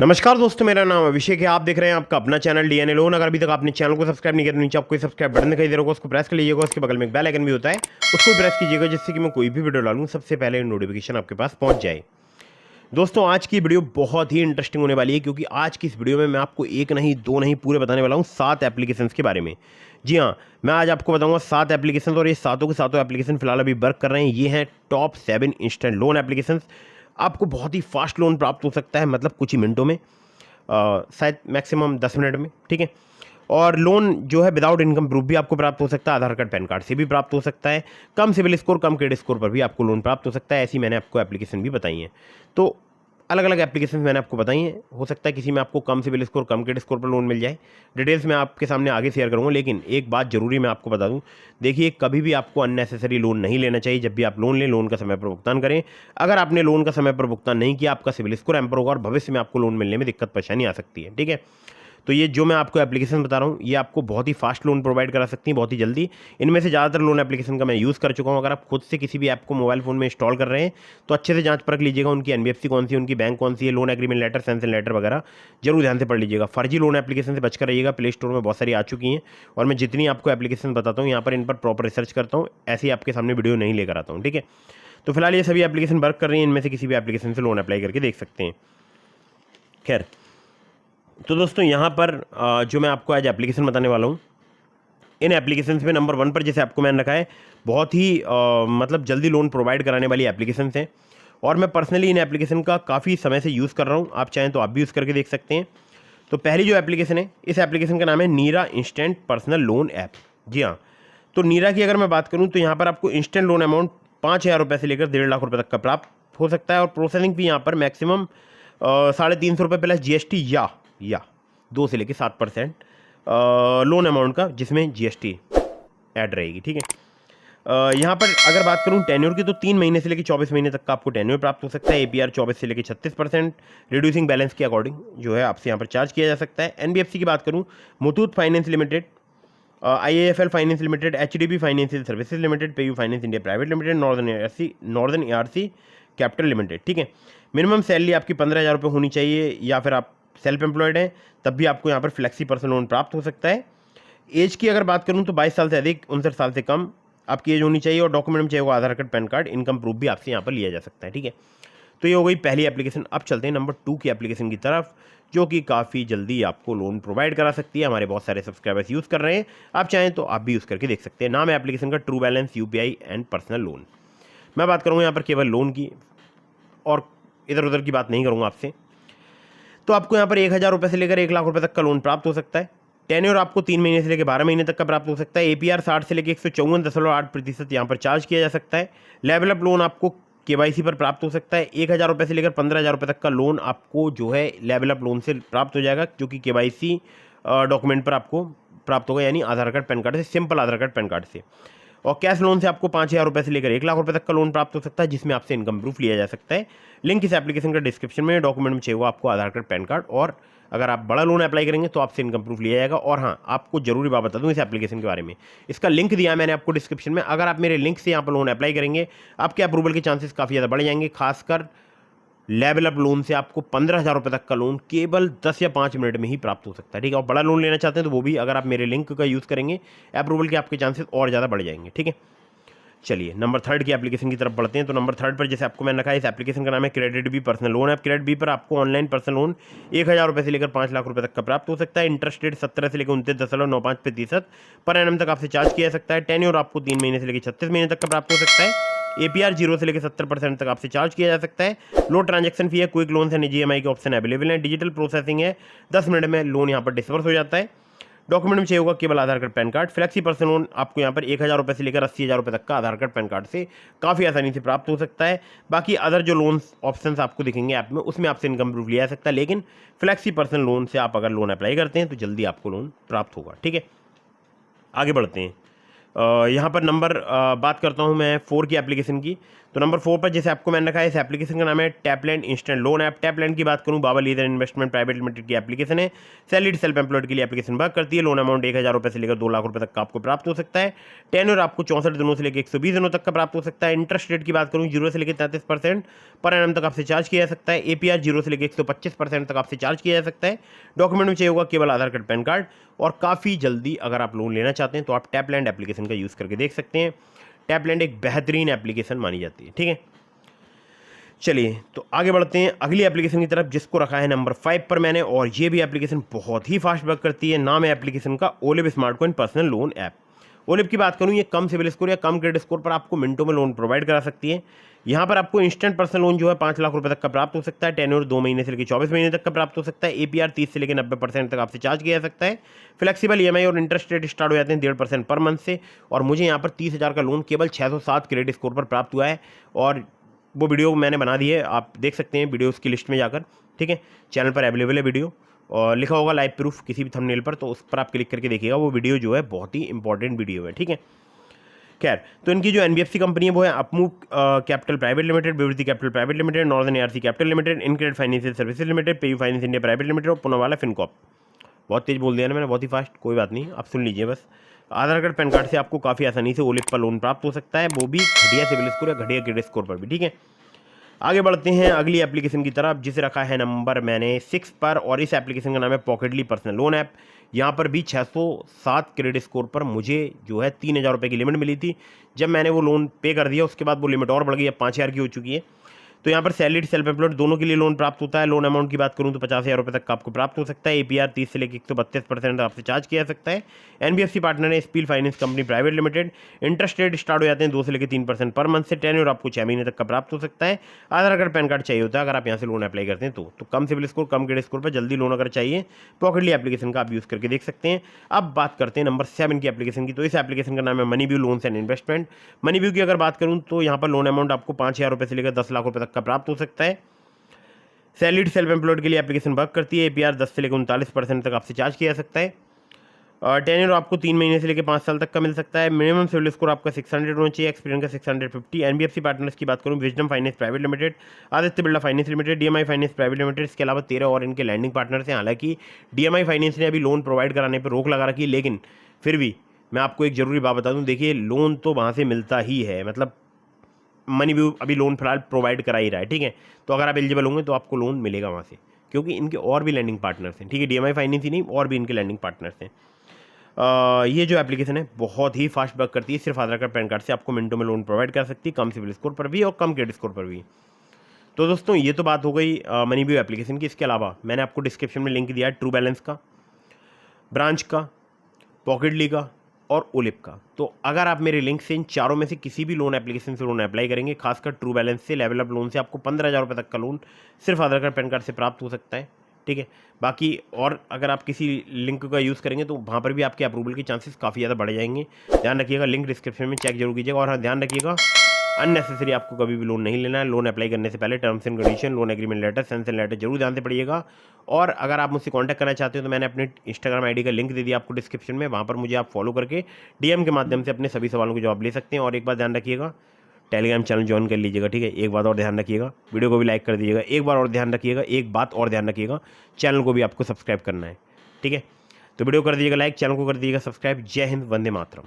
नमस्कार दोस्तों, मेरा नाम अभिषेक है। आप देख रहे हैं आपका अपना चैनल डीएनए लोन। अगर अभी तक आपने चैनल को सब्सक्राइब नहीं किया तो नीचे आपको सब्सक्राइब बटन दिखाई दे रहा होगा, उसको प्रेस कर लीजिएगा। उसके बगल में एक बेल आइकन भी होता है, उसको भी प्रेस कीजिएगा, जिससे कि मैं कोई भी वीडियो डालूं सबसे पहले नोटिफिकेशन आपके पास पहुंच जाए। दोस्तों, आज की वीडियो बहुत ही इंटरेस्टिंग होने वाली है, क्योंकि आज की इस वीडियो में मैं आपको एक नहीं दो नहीं पूरे बताने वाला हूँ 7 एप्लीकेशंस के बारे में। जी हाँ, मैं आज आपको बताऊंगा 7 एप्लीकेशंस, और ये सातों के सातों एप्लीकेशन फिलहाल अभी वर्क कर रहे हैं। ये हैं टॉप 7 इंस्टेंट लोन एप्लीकेशंस। आपको बहुत ही फास्ट लोन प्राप्त हो सकता है, मतलब कुछ ही मिनटों में, शायद मैक्सिमम 10 मिनट में। ठीक है। और लोन जो है विदाउट इनकम प्रूफ भी आपको प्राप्त हो सकता है, आधार कार्ड पैन कार्ड से भी प्राप्त हो सकता है। कम सिविल स्कोर, कम क्रेडिट स्कोर पर भी आपको लोन प्राप्त हो सकता है। ऐसी मैंने आपको एप्लीकेशन भी बताई हैं। तो अलग अलग एप्लीकेशन मैंने आपको बताई हैं। हो सकता है किसी में आपको कम सिविल स्कोर, कम क्रेडिट स्कोर पर लोन मिल जाए। डिटेल्स मैं आपके सामने आगे शेयर करूंगा, लेकिन एक बात जरूरी मैं आपको बता दूं। देखिए, कभी भी आपको अननेसेसरी लोन नहीं लेना चाहिए। जब भी आप लोन लें, लोन का समय पर भुगतान करें। अगर आपने लोन का समय पर भुगतान नहीं किया, आपका सिविल स्कोर एम्पर होगा और भविष्य में आपको लोन मिलने में दिक्कत परेशानी आ सकती है। ठीक है। तो ये जो मैं आपको एप्लीकेशन बता रहा हूँ, ये आपको बहुत ही फास्ट लोन प्रोवाइड करा सकती हैं, बहुत ही जल्दी। इनमें से ज़्यादातर लोन एप्लीकेशन का मैं यूज़ कर चुका हूँ। अगर आप खुद से किसी भी ऐप को मोबाइल फ़ोन में इंस्टॉल कर रहे हैं, तो अच्छे से जांच परख लीजिएगा उनकी एनबीएफसी कौन सी है, उनकी बैंक कौन सी है, loan agreement letter, sanction letter वगैरह जरूर ध्यान से पढ़ लीजिएगा। फर्जी लोन एप्लीकेशन से बचकर रहिएगा। प्ले स्टोर में बहुत सारी आ चुकी हैं, और मैं जितनी आपको एप्लीकेशन बताता हूँ यहाँ पर, इन पर प्रॉपर रिसर्च करता हूँ। ऐसे ही आपके सामने वीडियो नहीं लेकर आता हूँ। ठीक है। तो फिलहाल ये सभी एप्लीकेशन वर्क कर रही हैं। इनमें से किसी भी एप्लीकेशन से लोन अप्लाई करके देख सकते हैं। खैर, तो दोस्तों यहाँ पर जो मैं आपको आज एप्लीकेशन बताने वाला हूँ, इन एप्लीकेशंस में नंबर 1 पर जैसे आपको मैंने रखा है, बहुत ही मतलब जल्दी लोन प्रोवाइड कराने वाली एप्लीकेशंस हैं। और मैं पर्सनली इन एप्लीकेशन का काफ़ी समय से यूज़ कर रहा हूँ। आप चाहें तो आप भी यूज़ करके देख सकते हैं। तो पहली जो एप्लीकेशन है, इस एप्लीकेशन का नाम है नीरा इंस्टेंट पर्सनल लोन ऐप। जी हाँ। तो नीरा की अगर मैं बात करूँ, तो यहाँ पर आपको इंस्टेंट लोन अमाउंट 5,000 रुपये से लेकर 1.5 लाख रुपये तक का प्राप्त हो सकता है। और प्रोसेसिंग फी यहाँ पर मैक्सिमम 350 रुपये प्लस जीएसटी या 2 से लेकर 7% लोन अमाउंट का, जिसमें जीएसटी ऐड रहेगी। ठीक है। यहाँ पर अगर बात करूँ टेन्योर की, तो 3 महीने से लेकर 24 महीने तक का आपको टेन्योर प्राप्त हो सकता है। एपीआर 24 से लेकर 36%, रिड्यूसिंग बैलेंस के अकॉर्डिंग जो है आपसे यहाँ पर चार्ज किया जा सकता है। एनबीएफसी की बात करूँ, Muthoot Finance Limited, IIFL Finance Limited, HDB Financial Services Limited, PayU Finance India Private Limited, Northern ARC Capital Limited. ठीक है। मिनिमम सैलरी आपकी 15,000 रुपये होनी चाहिए, या फिर आप सेल्फ एम्प्लॉयड हैं, तब भी आपको यहाँ पर फ्लेक्सी पर्सनल लोन प्राप्त हो सकता है। एज की अगर बात करूँ, तो 22 साल से अधिक, 59 साल से कम आपकी एज होनी चाहिए। और डॉक्यूमेंट में चाहिए होगा Aadhaar card, PAN card, income proof भी आपसे यहाँ पर लिया जा सकता है। ठीक है। तो ये हो गई पहली एप्लीकेशन। अब चलते हैं नंबर 2 की एप्लीकेशन की तरफ, जो कि काफ़ी जल्दी आपको लोन प्रोवाइड करा सकती है। हमारे बहुत सारे सब्सक्राइबर्स यूज़ कर रहे हैं, आप चाहें तो आप भी यूज़ करके देख सकते हैं। नाम है एप्लीकेशन का true balance UPI and personal loan. मैं बात करूँगा यहाँ पर केवल लोन की, और इधर उधर की बात नहीं करूँगा आपसे। तो आपको यहाँ पर 1,000 रुपये से लेकर 1 लाख रुपये तक का लोन प्राप्त हो सकता है। टेन्योर आपको 3 महीने से लेकर 12 महीने तक का प्राप्त हो सकता है। एपीआर 60 से लेकर 154.8% यहाँ पर चार्ज किया जा सकता है। लेवल अप लोन आपको केवाईसी पर प्राप्त हो सकता है। 1,000 रुपये से लेकर 15,000 रुपये तक का लोन आपको जो है लेवल अप लोन से प्राप्त हो जाएगा, जो कि केवाईसी डॉक्यूमेंट पर आपको प्राप्त होगा, यानी आधार कार्ड पैन कार्ड से, सिंपल आधार कार्ड पैन कार्ड से। और कैश लोन से आपको 5,000 रुपये से लेकर 1 लाख रुपये तक का लोन प्राप्त हो सकता है, जिसमें आपसे इनकम प्रूफ लिया जा सकता है। लिंक इस एप्लीकेशन का डिस्क्रिप्शन में। डॉक्यूमेंट में चाहिए आपको आधार कार्ड, पैन कार्ड, और अगर आप बड़ा लोन अप्लाई करेंगे तो आपसे इनकम प्रूफ लिया जाएगा। और हाँ, आपको जरूरी बात बता दूं इस एप्लीकेशन के बारे में, इसका लिंक दिया मैंने आपको डिस्क्रिप्शन में। अगर आप मेरे लिंक से यहाँ पर लोन अप्लाई करेंगे, आपके अप्रूवल के चांसेस काफ़ी ज़्यादा बढ़ जाएंगे। खासकर लेवल अप लोन से आपको 15,000 रुपये तक का लोन केवल 10 या 5 मिनट में ही प्राप्त हो सकता है। ठीक है। और बड़ा लोन लेना चाहते हैं तो वो भी अगर आप मेरे लिंक का यूज़ करेंगे, अप्रूवल के आपके चांसेस और ज़्यादा बढ़ जाएंगे। ठीक है। चलिए नंबर 3 की एप्लीकेशन की तरफ बढ़ते हैं। तो नंबर 3 पर जैसे आपको मैंने रखा है, इस एप्लीकेशन का नाम है CreditBee personal loan app. CreditBee पर आपको ऑनलाइन पर्सनल लोन 1,000 रुपये से लेकर 5 लाख रुपये तक का प्राप्त हो सकता है। इंटरेस्ट रेट 17 से लेकर 29.95% पर एनम तक आपसे चार्ज किया जा सकता है। टेन्योर आपको 3 महीने से लेकर 36 महीने तक का प्राप्त हो सकता है। एपीआर 0 से लेकर 70% तक आपसे चार्ज किया जा सकता है। लो ट्रांजैक्शन फी है, क्विक लोन से निजी ईएमआई के ऑप्शन अवेलेबल है। डिजिटल प्रोसेसिंग है, 10 मिनट में लोन यहाँ पर डिस्बर्स हो जाता है। डॉक्यूमेंट में चाहिए होगा केवल Aadhaar card, PAN card. Flexi personal loan आपको यहाँ पर 1,000 रुपये से लेकर 80,000 रुपये तक का आधार कार्ड, पैन कार्ड से काफ़ी आसानी से प्राप्त हो सकता है। बाकी अदर जो लोन ऑप्शंस आपको दिखेंगे ऐप में, उसमें आपसे इनकम प्रूफ लिया जा सकता है। लेकिन फ्लेक्सी पर्सनल लोन से आप अगर लोन अप्लाई करते हैं तो जल्दी आपको लोन प्राप्त होगा। ठीक है। आगे बढ़ते हैं। यहाँ पर नंबर बात करता हूँ मैं 4 की एप्लीकेशन की। तो नंबर 4 पर जैसे आपको मैंने रखा है, इस एप्लीकेशन का नाम है टैपलैंड इंस्टेंट लोन ऐप। टैपलैंड की बात करूं, बाबा लीडर इन्वेस्टमेंट प्राइवेट लिमिटेड की एप्लीकेशन है। सैलरीड सेल्फ एम्प्लॉयड के लिए एप्लीकेशन वर्क करती है। लोन अमाउंट 1000 रुपये से लेकर 2 लाख रुपये तक का आपको प्राप्त हो सकता है। टेन्योर आपको 64 दिनों से लेकर 120 दिनों तक का प्राप्त हो सकता है। इंटरेस्ट रेट की बात करूं, 0 से लेकर 33% पर एनम तक आपसे चार्ज किया जा सकता है। APR 0 से लेकर 125% तक आपसे चार्ज किया जा सकता है। डॉक्यूमेंट में चाहिए होगा केवल आधार कार्ड, पैन कार्ड, और काफ़ी जल्दी अगर आप लोन लेना चाहते हैं तो आप टैपलैंड एप्लीकेशन का यूज़ करके देख सकते हैं। टैपलैंड एक बेहतरीन एप्लीकेशन मानी जाती है। ठीक है, चलिए तो आगे बढ़ते हैं अगली एप्लीकेशन की तरफ, जिसको रखा है नंबर 5 पर मैंने, और ये भी एप्लीकेशन बहुत ही फास्ट वर्क करती है। नाम है एप्लीकेशन का olive smart coin personal loan app. Olive की बात करूँ, ये कम सिविल स्कोर या कम क्रेडिट स्कोर पर आपको मिनटों में लोन प्रोवाइड करा सकती है। यहाँ पर आपको इंस्टेंट पर्सनल लोन जो है 5 लाख रुपए तक का प्राप्त हो सकता है। टेन्योर 2 महीने से लेकर 24 महीने तक का प्राप्त हो सकता है। APR 30 से लेकर 90% तक आपसे चार्ज किया जा सकता है। फ्लेक्सिबल EMI और इंटरेस्ट रेट स्टार्ट हो जाते हैं 1.5% पर मंथ से। और मुझे यहाँ पर 30,000 का लोन केवल 607 क्रेडिट स्कोर पर प्राप्त हुआ है, और वो वीडियो मैंने बना दी है, आप देख सकते हैं वीडियोस की लिस्ट में जाकर। ठीक है, चैनल पर अवेलेबल है वीडियो, और लिखा होगा लाइव प्रूफ किसी भी थंबनेल पर, तो उस पर आप क्लिक करके देखिएगा। वो वीडियो जो है बहुत ही इंपॉर्टेंट वीडियो है। ठीक है, खैर, तो इनकी जो NBFC कंपनी है वो है Upmove Capital Private Limited, Vivriti Capital Private Limited, Northern ARC Capital Limited, InCred Financial Services Limited, PayU Finance India Private Limited और पुनावाला फिनकॉप। बहुत तेज बोल दिया ना मैंने, बहुत ही फास्ट, कोई बात नहीं, आप सुन लीजिए बस। आधार कार्ड, पैन कार्ड से आपको काफ़ी आसानी से ओलिव पर लोन प्राप्त हो सकता है, वो भी घटिया सिविल स्कोर या घटिया क्रेडिट स्कोर पर भी। ठीक है, आगे बढ़ते हैं अगली एप्लीकेशन की तरफ, जिसे रखा है नंबर मैंने 6 पर, और इस एप्लीकेशन का नाम है पॉकेटली पर्सनल लोन ऐप। यहाँ पर भी 607 क्रेडिट स्कोर पर मुझे जो है 3,000 रुपये की लिमिट मिली थी। जब मैंने वो लोन पे कर दिया उसके बाद वो लिमिट और बढ़ गई, अब 5,000 की हो चुकी है। तो यहाँ पर सैलरीड सेल्फ एम्प्लॉयड दोनों के लिए लोन प्राप्त होता है। लोन अमाउंट की बात करूँ तो 50,000 रुपये तक का आपको प्राप्त हो सकता है। APR 30 से लेकर 132% आपसे चार्ज किया जा सकता है। NBFC पार्टनर है spill finance company private limited. Interest rate start हो जाते हैं 2 से लेकर 3% पर मंथ से। टेन्योर आपको 6 महीने तक का प्राप्त हो सकता है। आधार कार्ड, पैन कार्ड चाहिए होता है अगर आप यहाँ से लोन अप्लाई करते हैं तो कम सिविल स्कोर, कम क्रेडिट स्कोर पर जल्दी लोन अगर चाहिए, पॉकेटली एप्लीकेशन का आप यूज़ करके देख सकते हैं। अब बात करते हैं नंबर 7 की एप्लीकेशन की। तो इस एप्लीकेशन का नाम है MoneyView loans and investment. MoneyView की अगर बात करूँ तो यहाँ पर लोन अमाउंट आपको 5,000 रुपये से लेकर 10 लाख रुपये तक का प्राप्त हो सकता है। सैलरीड सेल्फ एम्प्लॉयड के लिए एप्लीकेशन वर्क करती है। APR 10 से लेकर 39% तक आपसे चार्ज किया जा सकता है। टेन्योर आपको 3 महीने से लेकर 5 साल तक का मिल सकता है। मिनिमम सिविल स्कोर आपका 600 होना चाहिए, एक्सपीरियंस का 650। NBFC पार्टनर्स की बात करूँ, wisdom finance private limited, Aditya Birla finance limited, DMI finance private limited, इसके अलावा 13 और इनके लैंडिंग पार्टनर्स हैं। हालांकि DMI फाइनेंस ने अभी लोन प्रोवाइड कराने पर रोक लगा रखी है, लेकिन फिर भी मैं आपको एक जरूरी बात बता दूँ, देखिए लोन तो वहाँ से मिलता ही है, मतलब मनीव्यू अभी लोन फिलहाल प्रोवाइड करा ही रहा है। ठीक है, तो अगर आप एलिजिबल होंगे तो आपको लोन मिलेगा वहाँ से, क्योंकि इनके और भी लैंडिंग पार्टनर्स हैं। ठीक है, DMI फाइनेंस ही नहीं, और भी इनके लैंडिंग पार्टनर्स हैं। ये जो एप्लीकेशन है बहुत ही फास्ट वर्क करती है। सिर्फ आधार कार्ड, पैन कार्ड से आपको मिनटों में लोन प्रोवाइड कर सकती है, कम सिविल स्कोर पर भी और कम क्रेडिट स्कोर पर भी। तो दोस्तों ये तो बात हो गई मनीव्यू एप्लीकेशन की। इसके अलावा मैंने आपको डिस्क्रिप्शन में लिंक दिया है ट्रू बैलेंस का, ब्रांच का, पॉकेटली का और ओलिव का। तो अगर आप मेरे लिंक से इन चारों में से किसी भी लोन एप्लीकेशन से लोन अप्लाई करेंगे, खासकर ट्रू बैलेंस से, लेवल अप लोन से, आपको 15,000 रुपये तक का लोन सिर्फ आधार कार्ड, पैन कार्ड से प्राप्त हो सकता है। ठीक है, बाकी और अगर आप किसी लिंक का यूज़ करेंगे तो वहाँ पर भी आपके अप्रूवल के चांसेस काफ़ी ज़्यादा बढ़ जाएंगे। ध्यान रखिएगा, लिंक डिस्क्रिप्शन में चेक जरूर कीजिएगा। और हाँ, ध्यान रखिएगा अननेसेसरी आपको कभी भी लोन नहीं लेना है। लोन अप्लाई करने से पहले terms and condition, loan agreement letter, sanction letter जरूर ध्यान से पढ़िएगा। और अगर आप मुझसे कांटेक्ट करना चाहते हो तो मैंने अपने इंस्टाग्राम आईडी का लिंक दे दिया आपको डिस्क्रिप्शन में, वहाँ पर मुझे आप फॉलो करके DM के माध्यम से अपने सभी सवालों के जवाब ले सकते हैं। और एक बात ध्यान रखिएगा, टेलीग्राम चैनल ज्वाइन कर लीजिएगा। ठीक है, एक बात और ध्यान रखिएगा, वीडियो को भी लाइक कर दीजिएगा। एक बार और ध्यान रखिएगा, एक बात और ध्यान रखिएगा, चैनल को भी आपको सब्सक्राइब करना है। ठीक है, तो वीडियो कर दीजिएगा लाइक, चैनल को कर दीजिएगा सब्सक्राइब। जय हिंद, वंदे मातरम।